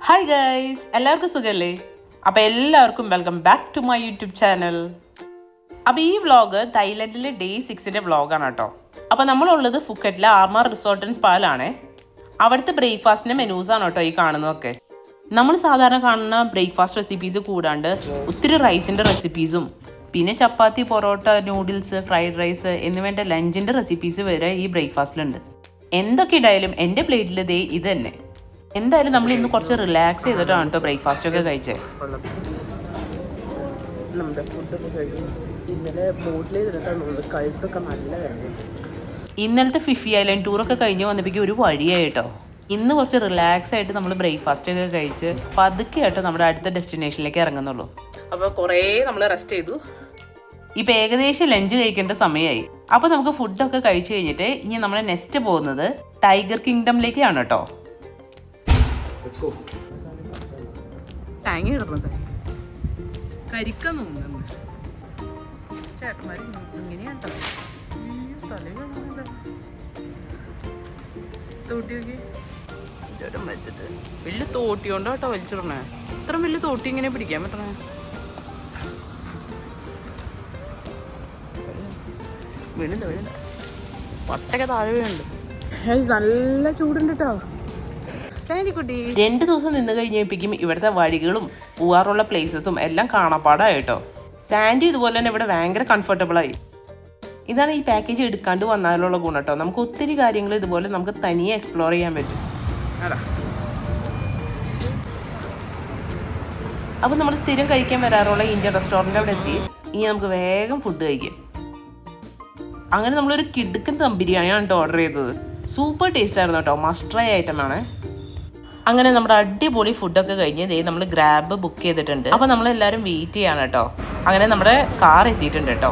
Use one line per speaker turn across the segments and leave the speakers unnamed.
Hi guys, എല്ലാവർക്കും സുഖമല്ലേ? അപ്പോൾ എല്ലാവർക്കും welcome back to my YouTube channel. അപ്പോൾ ഈ വ്ളോഗ് തായ്ലൻഡിലെ ഡേ 6 വ്ളോഗാണ് കേട്ടോ. അപ്പോൾ നമ്മളുള്ളത് ഫുക്കറ്റിലെ ആർമാർ റിസോർട്ട് ആൻഡ് സ്പായിലാണേ. അവിടുത്തെ ബ്രേക്ക്ഫാസ്റ്റിൻ്റെ മെനൂസാണ് കേട്ടോ ഈ കാണുന്നതൊക്കെ. നമ്മൾ സാധാരണ കാണുന്ന ബ്രേക്ക്ഫാസ്റ്റ് റെസിപ്പീസ് കൂടാണ്ട് ഒത്തിരി റൈസിൻ്റെ റെസിപ്പീസും പിന്നെ chapati, parotta, noodles, fried rice എന്നിവേണ്ട ലഞ്ചിൻ്റെ റെസിപ്പീസ് വരെ ഈ ബ്രേക്ക്ഫാസ്റ്റിലുണ്ട്. എന്തൊക്കെ ഇടായാലും എൻ്റെ പ്ലേറ്റിൽ ദേ ഇത് തന്നെ. എന്തായാലും നമ്മൾ ഇന്ന് കുറച്ച് റിലാക്സ് ചെയ്തിട്ടാണ് കേട്ടോ ബ്രേക്ക്ഫാസ്റ്റ് ഒക്കെ കഴിച്ചത്.
നമ്മുടെ ഫുഡൊക്കെ കഴിഞ്ഞു. ഇന്നലെ ബോട്ടിൽ ചെയ്തിട്ടാണ് കഴുത്തൊക്കെ നല്ല വേദന.
ഇന്നലത്തെ ഫിഫി ഐലൻഡ് ടൂറൊക്കെ കഴിഞ്ഞ് വന്നപ്പോഴേക്കും ഒരു വഴിയായി കേട്ടോ. ഇന്ന് കുറച്ച് റിലാക്സ് ആയിട്ട് നമ്മൾ ബ്രേക്ക്ഫാസ്റ്റ് ഒക്കെ കഴിച്ച് പതുക്കെ ആയിട്ട് നമ്മുടെ അടുത്ത ഡെസ്റ്റിനേഷനിലേക്ക് ഇറങ്ങുന്നുള്ളൂ.
അപ്പോൾ കുറേ നമ്മൾ റെസ്റ്റ് ചെയ്തു.
ഇപ്പം ഏകദേശം ലഞ്ച് കഴിക്കേണ്ട സമയമായി. അപ്പോൾ നമുക്ക് ഫുഡൊക്കെ കഴിച്ച് കഴിഞ്ഞിട്ട് ഇനി നമ്മൾ നെക്സ്റ്റ് പോകുന്നത് ടൈഗർ കിങ്ഡമിലേക്കാണ് കേട്ടോ.
തേങ്ങ ഇടുന്നത് കരിക്കാൻ തോന്നുന്നു. ചേട്ടന്മാർ ഇങ്ങനെയാട്ടോ തോട്ടി നോക്കി ചേട്ടൻ വെച്ചിട്ട് വലിയ തോട്ടി കൊണ്ടോ കേട്ടോ വലിച്ചിടണേ. ഇത്ര വലിയ തോട്ടി ഇങ്ങനെ പിടിക്കാൻ പറ്റണേ? വീഴുന്നുണ്ട് വീഴുന്നുണ്ട്, ഒട്ടൊക്കെ താഴെ വീഴുന്നുണ്ട്. നല്ല ചൂടുണ്ട് കേട്ടോ.
2 ദിവസം നിന്ന് കഴിഞ്ഞപ്പോഴേക്കും ഇവിടുത്തെ വഴികളും പോകാറുള്ള പ്ലേസസും എല്ലാം കാണാപ്പാടായിട്ടോ. സാൻഡി ഇതുപോലെ തന്നെ ഇവിടെ ഭയങ്കര കംഫർട്ടബിളായി. ഇതാണ് ഈ പാക്കേജ് എടുക്കാണ്ട് വന്നാലുള്ള ഗുണം കേട്ടോ. നമുക്ക് ഒത്തിരി കാര്യങ്ങൾ ഇതുപോലെ നമുക്ക് തനിയെ എക്സ്പ്ലോർ ചെയ്യാൻ പറ്റും. അപ്പോൾ നമ്മൾ സ്ഥിരം കഴിക്കാൻ വരാറുള്ള ഇന്ത്യൻ റെസ്റ്റോറൻറ്റ് അവിടെ എത്തി. ഇനി നമുക്ക് വേഗം ഫുഡ് കഴിക്കാം. അങ്ങനെ നമ്മളൊരു കിടുക്കൻ ദം ബിരിയാണിയാണ് കേട്ടോ ഓർഡർ ചെയ്തത്. സൂപ്പർ ടേസ്റ്റ് ആയിരുന്നു കേട്ടോ. മസ്റ്റ് ട്രൈ ഐറ്റമാണ്. അങ്ങനെ നമ്മുടെ അടിപൊളി ഫുഡൊക്കെ കഴിഞ്ഞ് ദേ നമ്മൾ ഗ്രാബ് ബുക്ക് ചെയ്തിട്ടുണ്ട്. അപ്പോൾ നമ്മളെല്ലാവരും വെയിറ്റ് ചെയ്യാണ് കേട്ടോ. അങ്ങനെ നമ്മുടെ കാർ എത്തിയിട്ടുണ്ട് കേട്ടോ.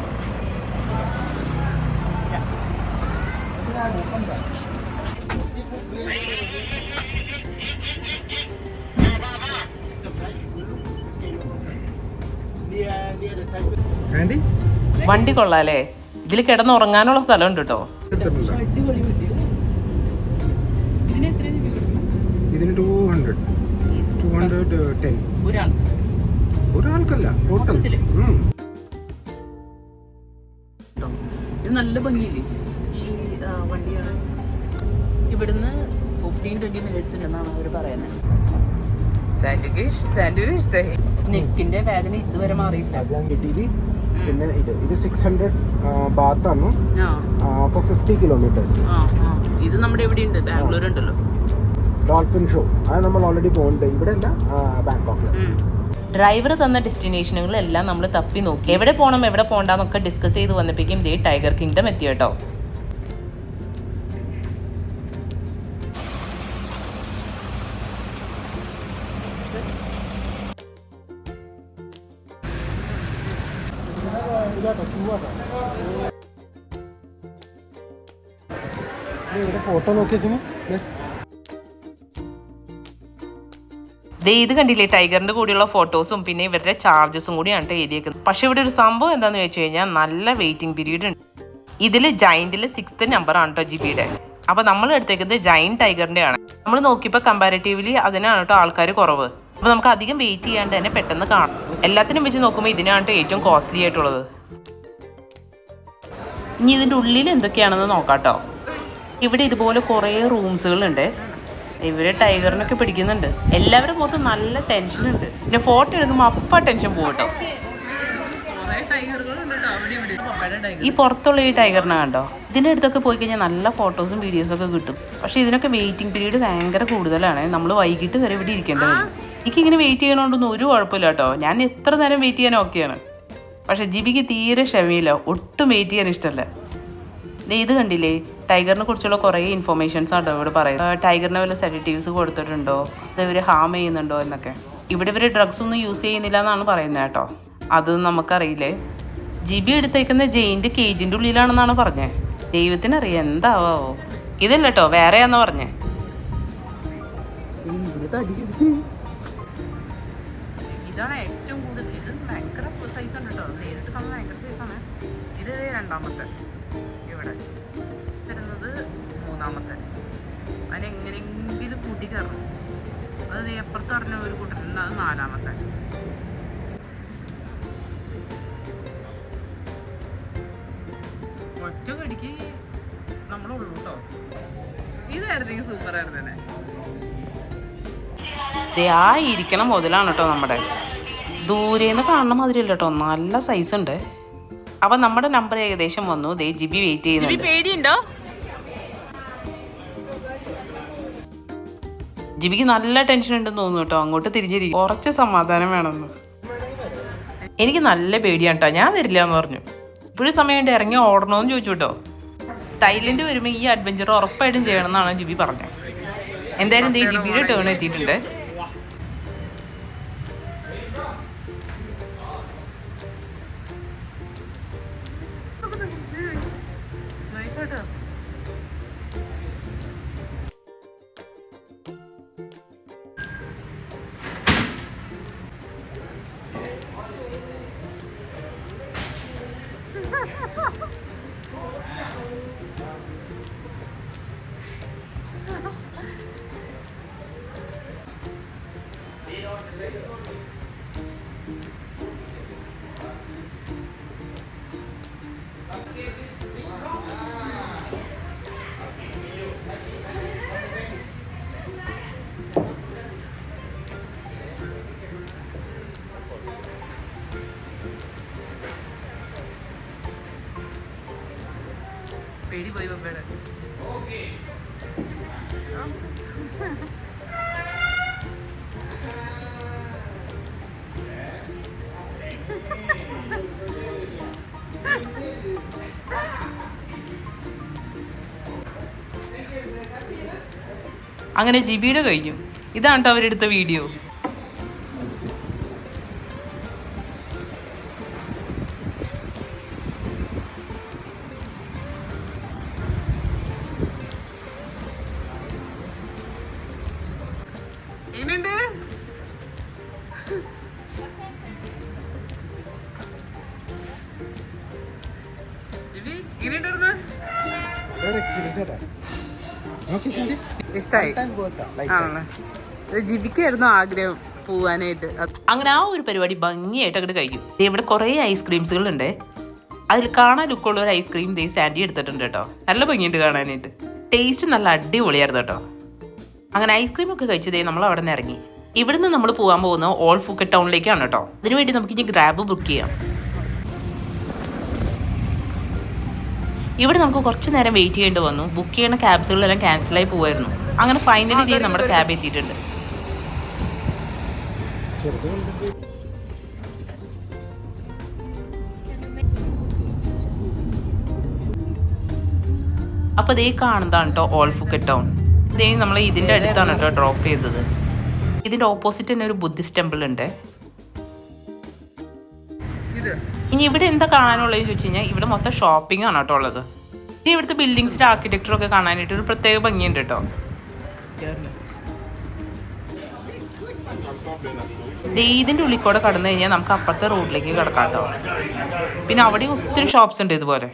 വണ്ടി കൊള്ളാല്ലേ? ഇതിൽ കിടന്നുറങ്ങാനുള്ള സ്ഥലമുണ്ട് കേട്ടോ.
ഇതിന് 210 ഒരാൾക്കല്ല ടോട്ടൽ.
ഇത് നല്ല ഭംഗിയില്ലേ ഈ വണ്ടിയാണ്. ഇവിടുന്ന് 15-20 മിനിറ്റ്സ് ഉണ്ടെന്നാണ് അവർ പറയുന്നത്. നെക്കിന്റെ വേദന ഇതുവരെ മാറിയില്ല.
പിന്നെ ഇത് 600 ബാത്താണ് ഫോർ 50 കിലോമീറ്റേഴ്സ്.
ഇത് നമ്മുടെ ഇവിടെ ഉണ്ട്, ബാംഗ്ലൂർ ഉണ്ടല്ലോ
ഡോൾഫിൻ ഷോ. അത് നമ്മൾ ഓൾറെഡി പോകുന്നുണ്ട്. ഇവിടെ അല്ല, ബാങ്കോക്കിൽ.
ഡ്രൈവർ തന്ന ഡെസ്റ്റിനേഷനുകളെല്ലാം നമ്മൾ തപ്പി നോക്കി. എവിടെ പോകണം എവിടെ പോകണ്ടെന്നൊക്കെ ഡിസ്കസ് ചെയ്ത് വന്നപ്പോഴേക്കും ദേ ടൈഗർ കിങ്ഡം എത്തി കേട്ടോ.
ഫോട്ടോ നോക്കിയ
ദേ ഇത് കണ്ടില്ലേ, ടൈഗറിന്റെ കൂടെയുള്ള ഫോട്ടോസും പിന്നെ ഇവരുടെ ചാർജസും കൂടിയാണ് എഴുതിയേക്കുന്നത്. പക്ഷെ ഇവിടെ ഒരു സംഭവം എന്താണെന്ന് വെച്ച് കഴിഞ്ഞാൽ നല്ല വെയിറ്റിംഗ് പീരീഡ് ഉണ്ട്. ഇതിൽ ജൈൻറ്റിൽ 6th നമ്പറാണ് കേട്ടോ ജിബിയുടെ. അപ്പോൾ നമ്മൾ എടുത്തേക്കുന്നത് ജൈൻറ്റ് ടൈഗറിൻ്റെ ആണ്. നമ്മൾ നോക്കിയപ്പോൾ കമ്പാരിറ്റീവ്ലി അതിനാണ് കേട്ടോ ആൾക്കാർ കുറവ്. അപ്പോൾ നമുക്ക് അധികം വെയിറ്റ് ചെയ്യാണ്ട് തന്നെ പെട്ടെന്ന് കാണാം. എല്ലാത്തിനും വെച്ച് നോക്കുമ്പോൾ ഇതിനാണ് കേട്ടോ ഏറ്റവും കോസ്റ്റ്ലി ആയിട്ടുള്ളത്. ഇനി ഇതിൻ്റെ ഉള്ളിൽ എന്തൊക്കെയാണെന്ന് നോക്കാം കേട്ടോ. ഇവിടെ ഇതുപോലെ കുറേ റൂംസുകളുണ്ട്. ഇവര് ടൈഗറിനൊക്കെ പിടിക്കുന്നുണ്ട്. എല്ലാവരും മൊത്തം നല്ല ടെൻഷനുണ്ട്. പിന്നെ ഫോട്ടോ എടുക്കുമ്പോൾ അപ്പം ടെൻഷൻ പോകട്ടോ. ഈ പുറത്തുള്ള ഈ ടൈഗറിനെ കണ്ടോ? ഇതിൻ്റെ അടുത്തൊക്കെ പോയി കഴിഞ്ഞാൽ നല്ല ഫോട്ടോസും വീഡിയോസും ഒക്കെ കിട്ടും. പക്ഷേ ഇതിനൊക്കെ വെയിറ്റിംഗ് പീരീഡ് ഭയങ്കര കൂടുതലാണ്. നമ്മൾ വൈകിട്ട് വരെ ഇവിടെ ഇരിക്കേണ്ടി വരും. എനിക്കിങ്ങനെ വെയിറ്റ് ചെയ്യണോണ്ടൊന്നും ഒരു കുഴപ്പമില്ല കേട്ടോ. ഞാൻ എത്ര നേരം വെയിറ്റ് ചെയ്യാൻ ഓക്കെയാണ്. പക്ഷേ ജിബിക്ക് തീരെ ക്ഷമയില്ല, ഒട്ടും വെയിറ്റ് ചെയ്യാൻ ഇഷ്ടമല്ല. ഇത് കണ്ടില്ലേ, ടൈഗറിനെ കുറിച്ചുള്ള കുറേ ഇൻഫോർമേഷൻസ് ആണോ ഇവിടെ പറയുന്നത്. ടൈഗറിനെ വല്ല സെഡറ്റീവ്സ് കൊടുത്തിട്ടുണ്ടോ, അത് ഇവർ ഹാം ചെയ്യുന്നുണ്ടോ എന്നൊക്കെ. ഇവിടെ ഇവർ ഡ്രഗ്സ് ഒന്നും യൂസ് ചെയ്യുന്നില്ല എന്നാണ് പറയുന്നത് കേട്ടോ. അതൊന്നും നമുക്കറിയില്ലേ. ജിബി എടുത്തേക്കുന്ന ജെയിൻ്റെ കേജിൻ്റെ ഉള്ളിലാണെന്നാണ് പറഞ്ഞത്. ദൈവത്തിനറിയാം എന്താവോ. ഇതല്ല കേട്ടോ, വേറെയാണെന്ന് പറഞ്ഞേ.
ഇതാണ് ഏറ്റവും കൂടുതൽ. ഇത് ഭയങ്കര സൈസ് ഉണ്ട് കേട്ടോ. നേരിട്ട് കാണാൻ ഭയങ്കര സൈസാണ്. ഇത് രണ്ടാമത്തെ, ഇവിടെ വരുന്നത് മൂന്നാമത്തെ. അതിനെങ്ങനെയെങ്കിലും കൂട്ടി കയറണം. അത് എപ്പുറത്ത് പറഞ്ഞ ഒരു കൂട്ടരുണ്ട്, അത് 4-മത്തെ. ഒറ്റ കടിക്ക് നമ്മളുള്ളൂ കേട്ടോ. ഇതായിരുന്നെങ്കിൽ സൂപ്പർ ആയിരുന്നേ.
ആ ഇരിക്കണ മുതലാണ് കേട്ടോ നമ്മുടെ. ദൂരേന്ന് കാണുന്ന മാതിരി അല്ല കേട്ടോ, നല്ല സൈസ് ഉണ്ട്. അപ്പം നമ്മുടെ നമ്പർ ഏകദേശം വന്നു. ദേ ജിബി വെയിറ്റ് ചെയ്യുന്നുണ്ട്.
പേടിയുണ്ടോ?
ജിബിക്ക് നല്ല ടെൻഷൻ ഉണ്ടെന്ന് തോന്നുന്നു കേട്ടോ. അങ്ങോട്ട് തിരിഞ്ഞിരിക്കും, കുറച്ച് സമാധാനം വേണമെന്ന്. എനിക്ക് നല്ല പേടിയാണ് കേട്ടോ, ഞാൻ വരില്ല എന്ന് പറഞ്ഞു. ഇപ്പോഴും സമയമുണ്ട് ഇറങ്ങി ഓടണമെന്ന് ചോദിച്ചു കേട്ടോ. തായ്ലൻഡ് വരുമ്പോൾ ഈ അഡ്വഞ്ചർ ഉറപ്പായിട്ടും ചെയ്യണം എന്നാണ് ജിബി പറഞ്ഞത്. എന്തായാലും ദേ ജിബിയുടെ ടേൺ എത്തിയിട്ടുണ്ട്.
പേടി പോയി പപ്പയുടെ.
അങ്ങനെ ജിബിയുടെ കഴിഞ്ഞു. ഇതാണ് കേട്ടോ അവരെടുത്ത വീഡിയോ.
ഇഷ്ടായി ആണല്ലേ? ജിബിക്കായിരുന്നു ആഗ്രഹം പോവാനായിട്ട്.
അങ്ങനെ ആ ഒരു പരിപാടി ഭംഗിയായിട്ട് അങ്ങോട്ട് കഴിയും. ഇവിടെ കുറേ ഐസ്ക്രീംസുകളുണ്ട്. അതിൽ കാണാൻ ലുക്കുള്ള ഒരു ഐസ്ക്രീം ദേ സാൻഡി എടുത്തിട്ടുണ്ട് കേട്ടോ. നല്ല ഭംഗിയുണ്ട് കാണാനായിട്ട്. ടേസ്റ്റ് നല്ല അടിപൊളിയായിരുന്നു കേട്ടോ. അങ്ങനെ ഐസ്ക്രീം ഒക്കെ കഴിച്ചതേ നമ്മൾ അവിടെ നിന്ന് ഇറങ്ങി. ഇവിടുന്ന് നമ്മൾ പോകാൻ പോകുന്നത് ഓൾ ഫുക്കറ്റ് ടൗണിലേക്കാണ് കേട്ടോ. അതിനുവേണ്ടി നമുക്ക് ഇനി ഗ്രാബ് ബുക്ക് ചെയ്യാം. ഇവിടെ നമുക്ക് കുറച്ച് നേരം വെയിറ്റ് ചെയ്യേണ്ടി വന്നു. ബുക്ക് ചെയ്യുന്ന ക്യാബ്സുകളെല്ലാം ക്യാൻസലായി പോകുമായിരുന്നു. അങ്ങനെ ഫൈനലി നമ്മുടെ ക്യാബ് എത്തിയിട്ടുണ്ട്. അപ്പോൾ ഇതേ കാണുന്നതാണ് കേട്ടോ ഓൾ ഫുക്കറ്റ് ടൗൺ. ഇതേ നമ്മൾ ഇതിൻ്റെ അടുത്താണ് കേട്ടോ ഡ്രോപ്പ് ചെയ്തത്. ഇതിൻ്റെ ഓപ്പോസിറ്റ് തന്നെ ഒരു ബുദ്ധിസ്റ്റ് ടെമ്പിൾ ഉണ്ട്. ഇനി ഇവിടെ എന്താ കാണാനുള്ളത് ചോദിച്ചു കഴിഞ്ഞാൽ ഇവിടെ മൊത്തം ഷോപ്പിംഗ് ആണ് കേട്ടോ ഉള്ളത്. ഇനി ഇവിടുത്തെ ബിൽഡിങ്സിൻ്റെ ആർക്കിടെക്ചറൊക്കെ കാണാനായിട്ട് ഒരു പ്രത്യേക ഭംഗിയുണ്ട് കേട്ടോ. ഇതിൻ്റെ ഉള്ളിൽ കൂടെ കടന്നു കഴിഞ്ഞാൽ നമുക്ക് അപ്പുറത്തെ റോഡിലേക്ക് കിടക്കാം കേട്ടോ. പിന്നെ അവിടെ ഒത്തിരി ഷോപ്സ് ഉണ്ട് ഇതുപോലെ.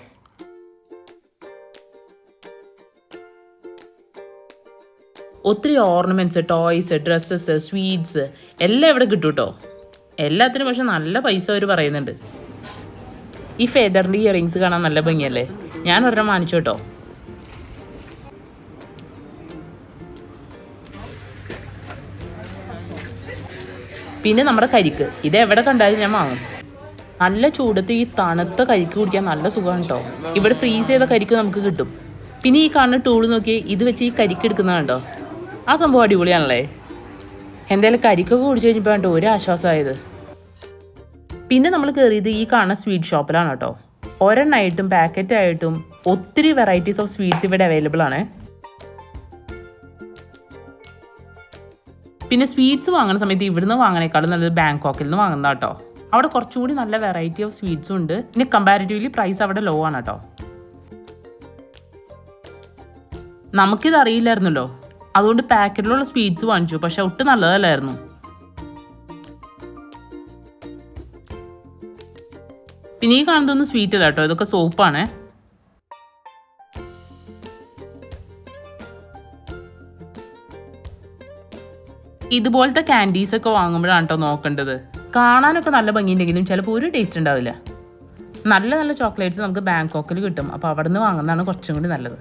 ഒത്തിരി ഓർണമെൻറ്റ്സ്, ടോയ്സ്, ഡ്രസ്സസ്, സ്വീറ്റ്സ് എല്ലാം ഇവിടെ കിട്ടും കേട്ടോ. എല്ലാത്തിനും പക്ഷെ നല്ല പൈസ അവർ പറയുന്നുണ്ട്. ഈ ഫെദറിൻ്റെ ഇയറിങ്സ് കാണാൻ നല്ല ഭംഗിയല്ലേ? ഞാൻ ഒരെണ്ണം വാങ്ങിച്ചു കേട്ടോ. പിന്നെ നമ്മുടെ കരിക്ക്, ഇത് എവിടെ കണ്ടാലും ഞാൻ വാങ്ങും. നല്ല ചൂടത്ത് ഈ തണുത്ത കരിക്ക് കുടിക്കാൻ നല്ല സുഖമാണ് കേട്ടോ. ഇവിടെ ഫ്രീസ് ചെയ്ത കരിക്ക് നമുക്ക് കിട്ടും. പിന്നെ ഈ കാണുന്ന ടൂൾ നോക്കി ഇത് വെച്ച് ഈ കരിക്ക് എടുക്കുന്നത് കണ്ടോ? ആ സംഭവം അടിപൊളിയാണല്ലേ. എന്തായാലും കരിക്കൊക്കെ കുടിച്ചു കഴിഞ്ഞപ്പോൾ കണ്ടോ ഒരു ആശ്വാസമായത്. പിന്നെ നമ്മൾ കയറിയത് ഈ കാണുന്ന സ്വീറ്റ് ഷോപ്പിലാണ് കേട്ടോ. ഒരെണ്ണമായിട്ടും പാക്കറ്റായിട്ടും ഒത്തിരി വെറൈറ്റീസ് ഓഫ് സ്വീറ്റ്സ് ഇവിടെ അവൈലബിൾ ആണ്. പിന്നെ സ്വീറ്റ്സ് വാങ്ങുന്ന സമയത്ത് ഇവിടുന്ന് വാങ്ങണേക്കാളും നല്ലത് ബാങ്കോക്കിൽ നിന്ന് വാങ്ങുന്ന കേട്ടോ. അവിടെ കുറച്ചുകൂടി നല്ല വെറൈറ്റി ഓഫ് സ്വീറ്റ്സും ഉണ്ട്. പിന്നെ കമ്പാരിറ്റീവ്ലി പ്രൈസ് അവിടെ ലോ ആണ് കേട്ടോ. നമുക്കിത് അറിയില്ലായിരുന്നല്ലോ, അതുകൊണ്ട് പാക്കറ്റിലുള്ള സ്വീറ്റ്സ് വാങ്ങിച്ചു. പക്ഷെ ഒട്ടും നല്ലതല്ലായിരുന്നു. പിന്നെ ഈ കാണുന്നതൊന്നും സ്വീറ്റ് അല്ല കേട്ടോ, ഇതൊക്കെ സോപ്പാണ്. ഇതുപോലത്തെ ക്യാൻഡീസ് ഒക്കെ വാങ്ങുമ്പോഴാണ് കേട്ടോ നോക്കേണ്ടത്. കാണാനൊക്കെ നല്ല ഭംഗിയുണ്ടെങ്കിലും ചിലപ്പോൾ ഒരു ടേസ്റ്റ് ഉണ്ടാവില്ല. നല്ല നല്ല ചോക്ലേറ്റ്സ് നമുക്ക് ബാങ്കോക്കിൽ കിട്ടും. അപ്പോൾ അവിടെ നിന്ന് വാങ്ങുന്നതാണ് കുറച്ചും കൂടി നല്ലത്.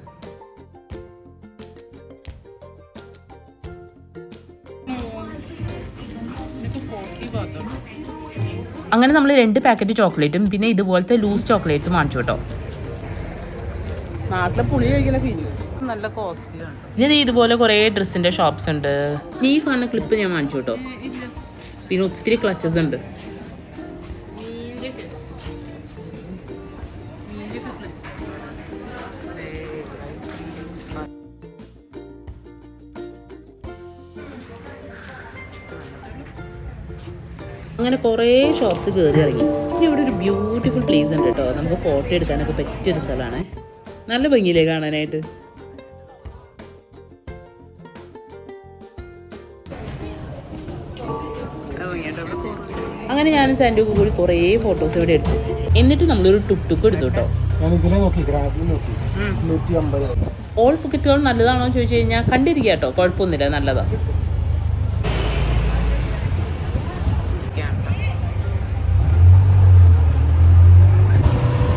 അങ്ങനെ നമ്മൾ 2 പാക്കറ്റ് ചോക്ലേറ്റും പിന്നെ ഇതുപോലത്തെ ലൂസ് ചോക്ലേറ്റ്സും വാങ്ങിച്ചു കേട്ടോ.
നാട്ടിലെ പുളി കഴിക്കുന്ന ഫീല് നല്ല കോസ്റ്റ്ലി ആണ്.
ഇനി ഇതുപോലെ കുറേ ഡ്രസ്സിൻ്റെ ഷോപ്സ് ഉണ്ട്. ഈ കാണുന്ന ക്ലിപ്പ് ഞാൻ വാങ്ങിച്ചു കേട്ടോ. പിന്നെ ഒത്തിരി ക്ലച്ചസ് ഉണ്ട്. അങ്ങനെ കുറേ ഷോപ്സ് കയറി ഇറങ്ങി. ഇനി ഇവിടെ ഒരു ബ്യൂട്ടിഫുൾ പ്ലേസ് ഉണ്ട് കേട്ടോ. നമുക്ക് ഫോട്ടോ എടുക്കാനൊക്കെ പറ്റിയൊരു സ്ഥലമാണ്. നല്ല ഭംഗിയില്ലേ കാണാനായിട്ട്. അങ്ങനെ ഞാൻ സാൻഡുക്ക് കൂടി കുറേ ഫോട്ടോസ് ഇവിടെ എടുത്തു. എന്നിട്ട് നമ്മളൊരു ടുക്ക് എടുത്തു കേട്ടോ. ഓൾ ഫുക്കറ്റുകൾ നല്ലതാണോ എന്ന് ചോദിച്ചു കഴിഞ്ഞാൽ കണ്ടിരിക്കുക കേട്ടോ, കുഴപ്പമൊന്നുമില്ല, നല്ലതാണ്.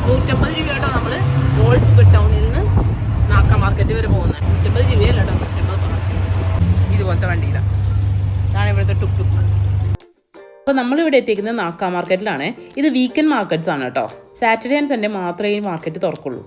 $150 നമ്മൾ ഓൾ ഫുക്കറ്റ് ടൗണിൽ നിന്ന് നാക്ക മാർക്കറ്റ് വരെ പോകുന്നത്. $150 കേട്ടോ, 150 ഇതുപോലത്തെ വണ്ടിയിലാണ്. ഇതാണ് ഇവിടുത്തെ ടുക്ക്. അപ്പോൾ നമ്മളിവിടെ എത്തിക്കുന്നത് നാക്ക മാർക്കറ്റിലാണ്. ഇത് വീക്കെൻഡ് മാർക്കറ്റ്സ് ആണ് കേട്ടോ. സാറ്റർഡേ ആൻഡ് സൺഡേ മാത്രമേ ഈ മാർക്കറ്റ് തുറക്കുള്ളൂ.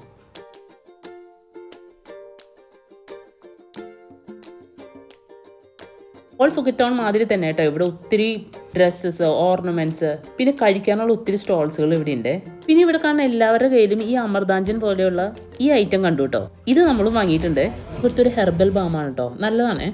ഓൾ ഫുക്കറ്റ് ടൗൺ മാതിരി തന്നെ കേട്ടോ. ഇവിടെ ഒത്തിരി ഡ്രസ്സസ്, ഓർണമെൻറ്റ്സ്, പിന്നെ കഴിക്കാനുള്ള ഒത്തിരി സ്റ്റോൾസുകൾ ഇവിടെ ഉണ്ട്. പിന്നെ ഇവിടെ കാണുന്ന എല്ലാവരുടെ കയ്യിലും ഈ അമർദാഞ്ചൻ പോലെയുള്ള ഈ ഐറ്റം കണ്ടു കേട്ടോ. ഇത് നമ്മളും വാങ്ങിയിട്ടുണ്ട്. ഇവിടുത്തെ ഒരു ഹെർബൽ ബാമാണ് കേട്ടോ, നല്ലതാണ്.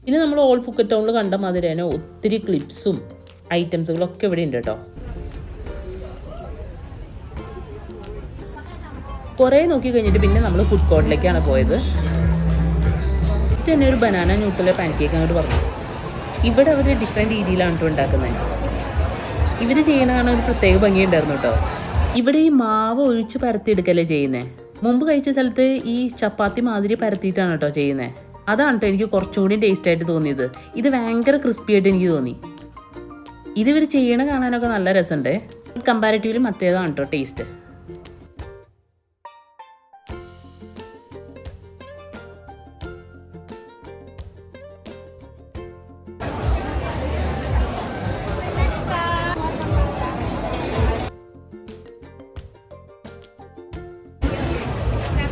പിന്നെ നമ്മൾ ഓൾ ഫുക്കറ്റ് ടൗണിൽ കണ്ട മാതിരി തന്നെ ഒത്തിരി ക്ലിപ്സും ഐറ്റംസുകളൊക്കെ ഇവിടെ ഉണ്ട് കേട്ടോ. കുറേ നോക്കി കഴിഞ്ഞിട്ട് പിന്നെ നമ്മൾ ഫുഡ് കോർട്ടിലേക്കാണ് പോയത്. തന്നെ ഒരു ബനാന ന്യൂട്രല പാൻകേക്ക് അങ്ങോട്ട് പറഞ്ഞു. ഇവിടെ അവർ ഡിഫറെൻറ്റ് രീതിയിലാണ് കേട്ടോ ഉണ്ടാക്കുന്നത്. ഇവർ ചെയ്യണതാണ് ഒരു പ്രത്യേക ഭംഗിയുണ്ടായിരുന്നു കേട്ടോ. ഇവിടെ ഈ മാവ് ഒഴിച്ച് പരത്തിയെടുക്കല്ലേ ചെയ്യുന്നത്. മുമ്പ് കഴിച്ച സ്ഥലത്ത് ഈ ചപ്പാത്തി മാതിരി പരത്തിയിട്ടാണ് കേട്ടോ ചെയ്യുന്നത്. അതാണ് കേട്ടോ എനിക്ക് കുറച്ചുകൂടി ടേസ്റ്റ് ആയിട്ട് തോന്നിയത്. ഇത് ഭയങ്കര ക്രിസ്പി ആയിട്ട് എനിക്ക് തോന്നി. ഇതിവർ ചെയ്യണ കാണാനൊക്കെ നല്ല രസമുണ്ട്. കമ്പാരിറ്റീവ്ലി മറ്റേതാണ് കേട്ടോ ടേസ്റ്റ്.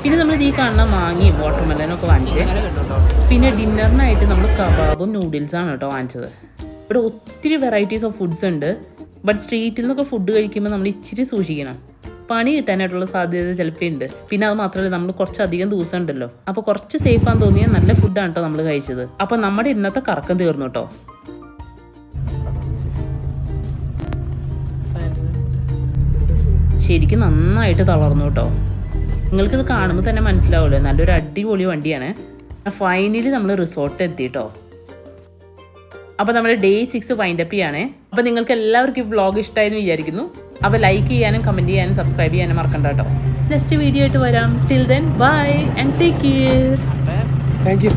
പിന്നെ നമ്മൾ ഈ കാണുന്ന മാങ്ങയും വാട്ടർമെലനൊക്കെ വാങ്ങിച്ച് പിന്നെ ഡിന്നറിനായിട്ട് നമ്മൾ കബാബും നൂഡിൽസാണ് കേട്ടോ വാങ്ങിച്ചത്. ഇവിടെ ഒത്തിരി വെറൈറ്റീസ് ഓഫ് ഫുഡ്സ് ഉണ്ട്. ബട്ട് സ്ട്രീറ്റിൽ നിന്നൊക്കെ ഫുഡ് കഴിക്കുമ്പോൾ നമ്മൾ ഇച്ചിരി സൂക്ഷിക്കണം. പണി കിട്ടാനായിട്ടുള്ള സാധ്യത ചിലപ്പോൾ ഉണ്ട്. പിന്നെ അത് മാത്രമല്ല നമ്മൾ കുറച്ചധികം ദിവസം ഉണ്ടല്ലോ, അപ്പോൾ കുറച്ച് സേഫാന്ന് തോന്നിയാൽ നല്ല ഫുഡാണ് കേട്ടോ നമ്മൾ കഴിച്ചത്. അപ്പോൾ നമ്മുടെ ഇന്നത്തെ കറക്കം തീർന്നു കേട്ടോ. ശരിക്കും നന്നായിട്ട് തളർന്നു കേട്ടോ. നിങ്ങൾക്കിത് കാണുമ്പോൾ തന്നെ മനസ്സിലാവുമല്ലോ, നല്ലൊരു അടിപൊളി വണ്ടിയാണ്. ഫൈനലി നമ്മൾ റിസോർട്ട് എത്തിയിട്ടോ. അപ്പോൾ നമ്മുടെ ഡേ 6 വൈൻഡപ്പ് ചെയ്യാണ്. അപ്പോൾ നിങ്ങൾക്ക് എല്ലാവർക്കും ഈ വ്ളോഗ് ഇഷ്ടമായെന്ന് വിചാരിക്കുന്നു. അപ്പോൾ ലൈക്ക് ചെയ്യാനും കമൻറ്റ് ചെയ്യാനും സബ്സ്ക്രൈബ് ചെയ്യാനും മറക്കണ്ട കേട്ടോ. നെക്സ്റ്റ് വീഡിയോ ആയിട്ട് വരാം. Till then bye and take care.
Thank you.